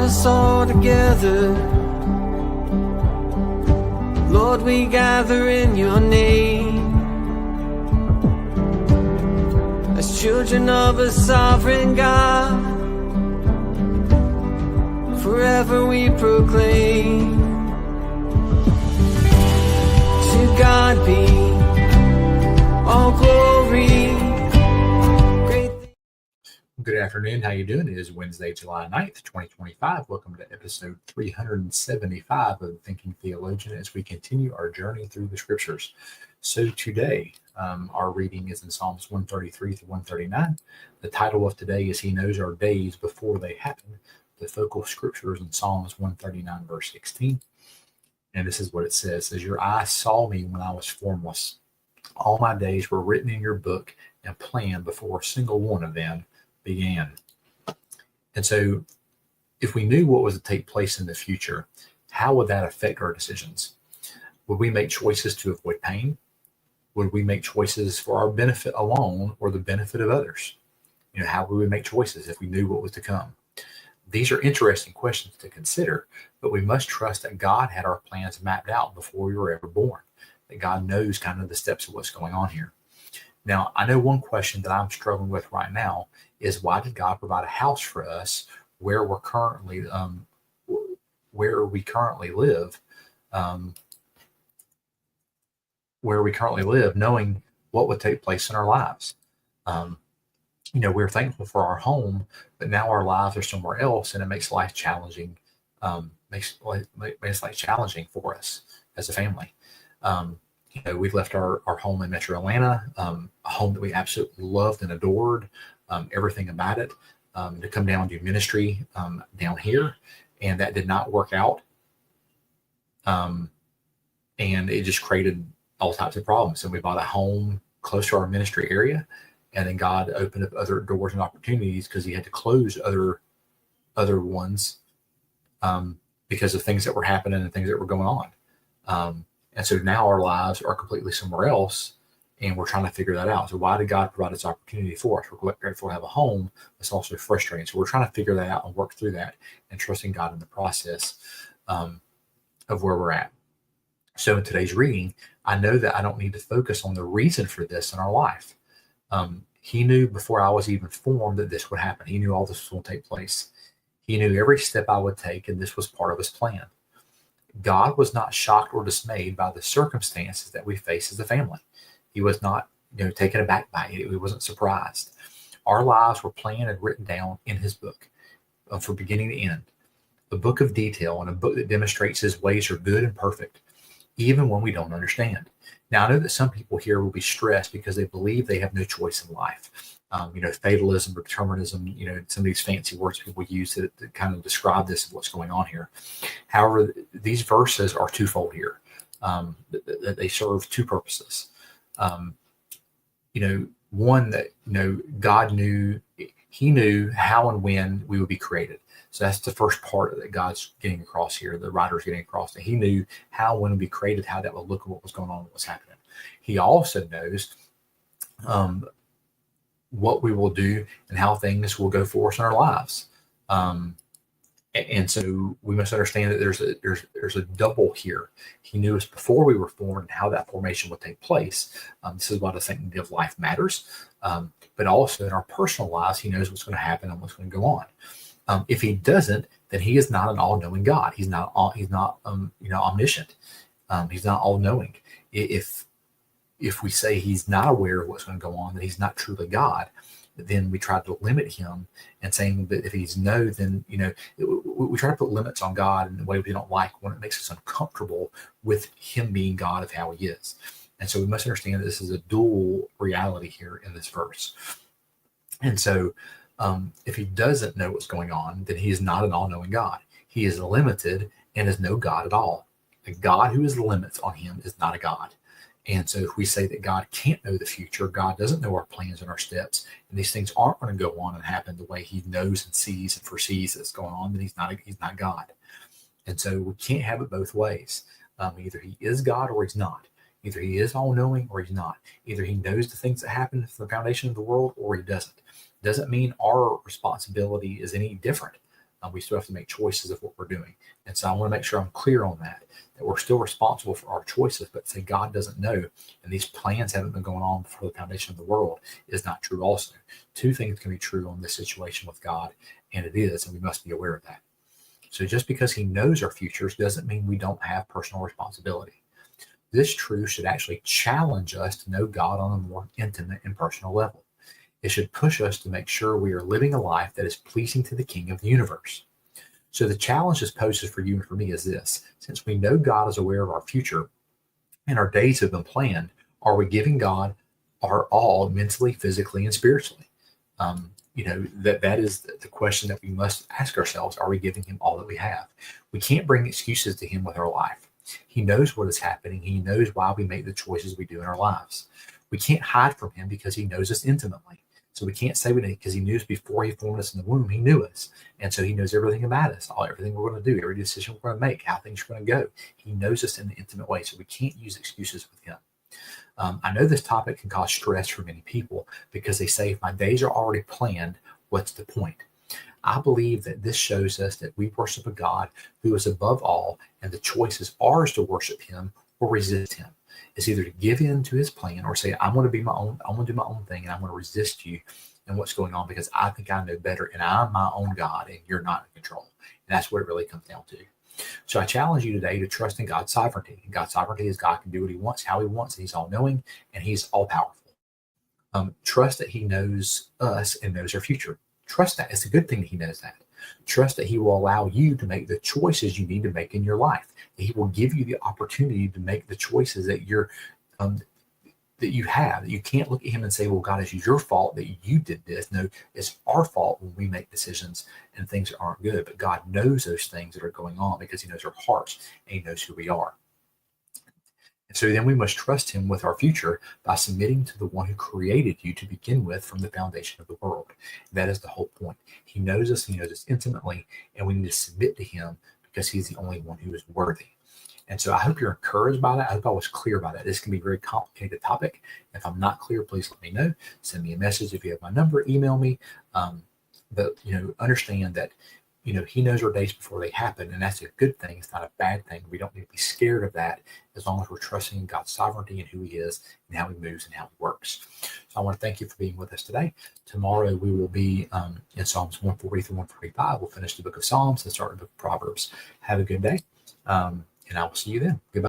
us all together. Lord, we gather in your name as children of a sovereign God. Forever we proclaim, to God be all glory. Good afternoon. How you doing? It is Wednesday, July 9th, 2025. Welcome to episode 375 of Thinking Theologian as we continue our journey through the scriptures. So today, our reading is in Psalms 133 through 139. The title of today is He Knows Our Days Before They Happen. The focal scripture is in Psalms 139, verse 16. And this is what it says. As your eyes saw me when I was formless, all my days were written in your book and planned before a single one of them began. And so if we knew what was to take place in the future, how would that affect our decisions? Would we make choices to avoid pain? Would we make choices for our benefit alone or the benefit of others? How would we make choices if we knew what was to come? These are interesting questions to consider, but we must trust that God had our plans mapped out before we were ever born, that God knows kind of the steps of what's going on here. Now, I know one question that I'm struggling with right now is, why did God provide a house for us where we currently live, knowing what would take place in our lives? We're thankful for our home, but now our lives are somewhere else, and it makes life challenging. Makes life challenging for us as a family. We've left our home in Metro Atlanta, a home that we absolutely loved and adored, everything about it, to come down and do ministry down here, and that did not work out. And it just created all types of problems. And we bought a home close to our ministry area, and then God opened up other doors and opportunities because He had to close other ones because of things that were happening and things that were going on. And so now our lives are completely somewhere else, and we're trying to figure that out. So why did God provide this opportunity for us? We're grateful to have a home. It's also frustrating. So we're trying to figure that out and work through that and trusting God in the process of where we're at. So in today's reading, I know that I don't need to focus on the reason for this in our life. He knew before I was even formed that this would happen. He knew all this was going to take place. He knew every step I would take, and this was part of His plan. God was not shocked or dismayed by the circumstances that we face as a family. He was not, taken aback by it. He wasn't surprised. Our lives were planned and written down in His book from beginning to end. A book of detail, and a book that demonstrates His ways are good and perfect, even when we don't understand. Now, I know that some people here will be stressed because they believe they have no choice in life. Fatalism or determinism, some of these fancy words people use to kind of describe this, what's going on here. However, these verses are twofold here. They serve two purposes. One, that, God knew, He knew how and when we would be created. So that's the first part that God's getting across here. The writer's getting across that He knew how, when we would be created, how that would look, and what was going on, what was happening. He also knows what we will do and how things will go for us in our lives. And so we must understand that there's a double here. He knew us before we were formed and how that formation would take place. This is why the sanctity of life matters. But also in our personal lives, He knows what's going to happen and what's going to go on. If He doesn't, then He is not an all-knowing God. He's not omniscient. He's not all-knowing. If we say He's not aware of what's going to go on, that He's not truly God, then we try to limit Him and saying that if He's no, then, we try to put limits on God in a way we don't like, when it makes us uncomfortable with Him being God of how He is. And so we must understand that this is a dual reality here in this verse. And so if He doesn't know what's going on, then He is not an all-knowing God. He is limited and is no God at all. A God who is limits on Him is not a God. And so if we say that God can't know the future, God doesn't know our plans and our steps, and these things aren't going to go on and happen the way He knows and sees and foresees that's going on, then He's not God. And so we can't have it both ways. Either He is God or He's not. Either He is all-knowing or He's not. Either He knows the things that happen from the foundation of the world or He doesn't. Doesn't mean our responsibility is any different. We still have to make choices of what we're doing. And so I want to make sure I'm clear on that we're still responsible for our choices, but say God doesn't know, and these plans haven't been going on before the foundation of the world is not true also. Two things can be true on this situation with God, and it is, and we must be aware of that. So just because he knows our futures doesn't mean we don't have personal responsibility. This truth should actually challenge us to know God on a more intimate and personal level. It should push us to make sure we are living a life that is pleasing to the King of the universe. So the challenge this poses for you and for me is this: since we know God is aware of our future and our days have been planned, are we giving God our all mentally, physically, and spiritually? That is the question that we must ask ourselves. Are we giving him all that we have? We can't bring excuses to him with our life. He knows what is happening. He knows why we make the choices we do in our lives. We can't hide from him because he knows us intimately. So we can't say we didn't, because he knew us before he formed us in the womb. He knew us. And so he knows everything about us, everything we're going to do, every decision we're going to make, how things are going to go. He knows us in an intimate way. So we can't use excuses with him. I know this topic can cause stress for many people because they say, if my days are already planned, what's the point? I believe that this shows us that we worship a God who is above all, and the choice is ours to worship him or resist him. It's either to give in to his plan or say, I'm going to do my own thing, and I'm going to resist you and what's going on because I think I know better, and I'm my own God, and you're not in control. And that's what it really comes down to. So I challenge you today to trust in God's sovereignty. And God's sovereignty is God can do what he wants, how he wants, and he's all-knowing, and he's all-powerful. Trust that he knows us and knows our future. Trust that. It's a good thing that he knows that. Trust that he will allow you to make the choices you need to make in your life. That he will give you the opportunity to make the choices that that you have. That you can't look at him and say, well, God, it's your fault that you did this. No, it's our fault when we make decisions and things that aren't good. But God knows those things that are going on because he knows our hearts and he knows who we are. And so then we must trust him with our future by submitting to the one who created you to begin with from the foundation of the world. That is the whole point. He knows us, he knows us intimately, and we need to submit to him because he's the only one who is worthy. And so I hope you're encouraged by that. I hope I was clear by that. This can be a very complicated topic. If I'm not clear, please let me know. Send me a message if you have my number, email me. But understand that he knows our days before they happen, and that's a good thing. It's not a bad thing. We don't need to be scared of that as long as we're trusting in God's sovereignty and who he is and how he moves and how he works. So I want to thank you for being with us today. Tomorrow we will be in Psalms 140 through 145. We'll finish the book of Psalms and start the book of Proverbs. Have a good day, and I will see you then. Goodbye.